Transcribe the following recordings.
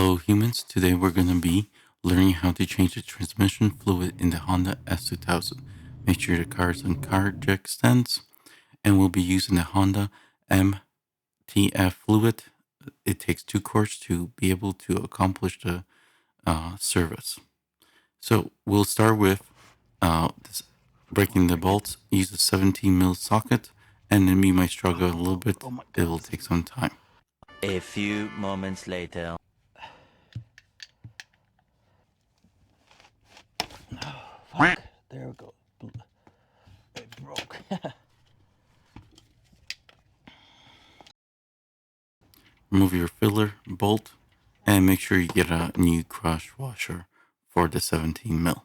Hello humans, today we're going to be learning how to change the transmission fluid in the Honda S2000. Make sure the car is on car jack stands, and we'll be using the Honda MTF fluid. It takes 2 quarts to be able to accomplish the service. So we'll start with breaking the bolts, use a 17mm socket, and then we might struggle a little bit. It will take some time. A few moments later. Fuck. There we go. It broke. Remove your filler bolt and make sure you get a new crush washer for the 17mm.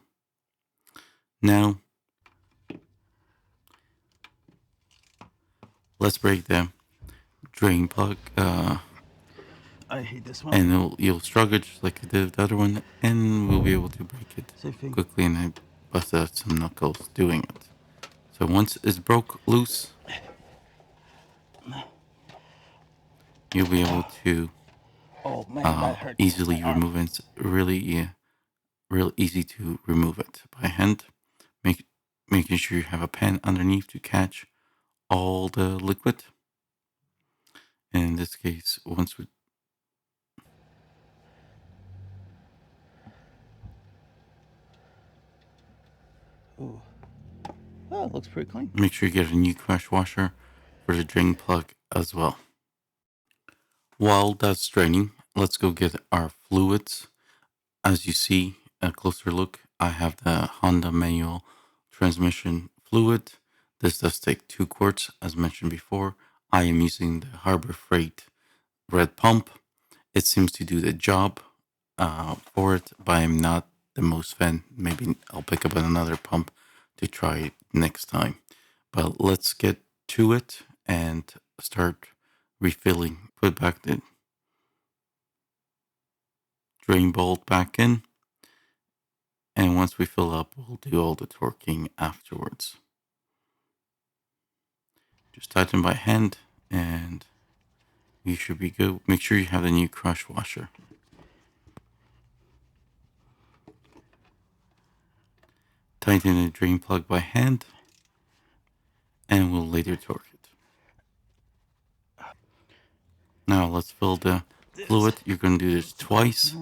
Now, let's break the drain plug, I hate this one. and you'll struggle just like I did with the other one, and we'll be able to break it quickly, and I busted out some knuckles doing it. So once it's broke loose, you'll be able to Oh man, that hurts. easily remove it. It's really real easy to remove it by hand. Making sure you have a pan underneath to catch all the liquid. And in this case, once we Ooh. Oh, it looks pretty clean. make sure you get a new crash washer for the drain plug as well. While that's draining, let's go get our fluids. As you see, a closer look, I have the Honda manual transmission fluid. This does take 2 quarts, as mentioned before. I am using the Harbor Freight red pump. It seems to do the job for it, but I'm not the most fan. Maybe I'll pick up another pump to try it next time. But let's get to it and start refilling. Put back the drain bolt back in. And once we fill up, we'll do all the torquing afterwards. Just tighten by hand and you should be good. Make sure you have the new crush washer. Tighten the drain plug by hand and we'll later torque it. Now let's fill the fluid. You're going to do this twice.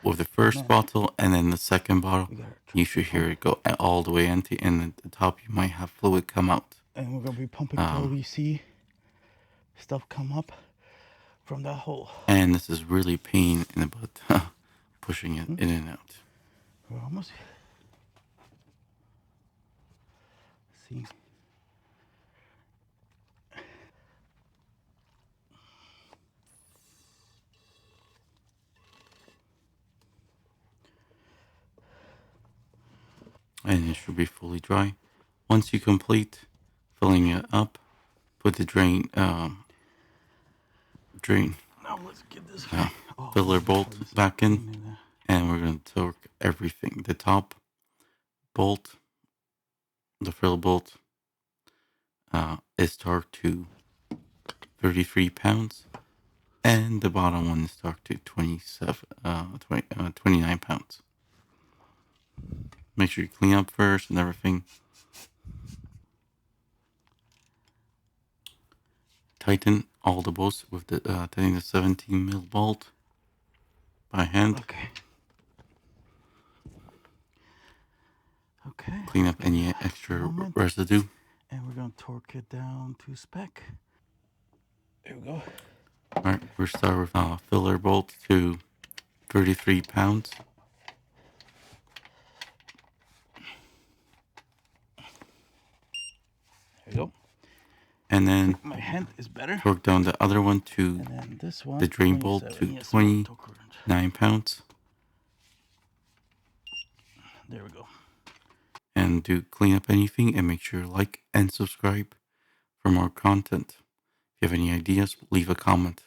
With the first bottle and then the second bottle, you should hear it go all the way empty, and at the top you might have fluid come out. And we're gonna be pumping till we see stuff come up from that hole. And this is really pain in the butt, pushing it in and out. We're almost. See. And it should be fully dry. Once you complete filling it up, put the drain Now let's get this filler bolt back in, and we're going to torque everything. The top bolt, the fill bolt, is torqued to 33 pounds, and the bottom one is torqued to 29 pounds. Make sure you clean up first and everything. Tighten all the bolts with the 17mm bolt by hand. Okay. Clean up any extra residue. And we're gonna torque it down to spec. There we go. Alright, we'll start with filler bolt to 33 pounds. There you go. And then my hand is better. Torque down the other one to And then this one, the drain bolt to 29 pounds. There we go. And do clean up anything and make sure to like and subscribe for more content. If you have any ideas, leave a comment.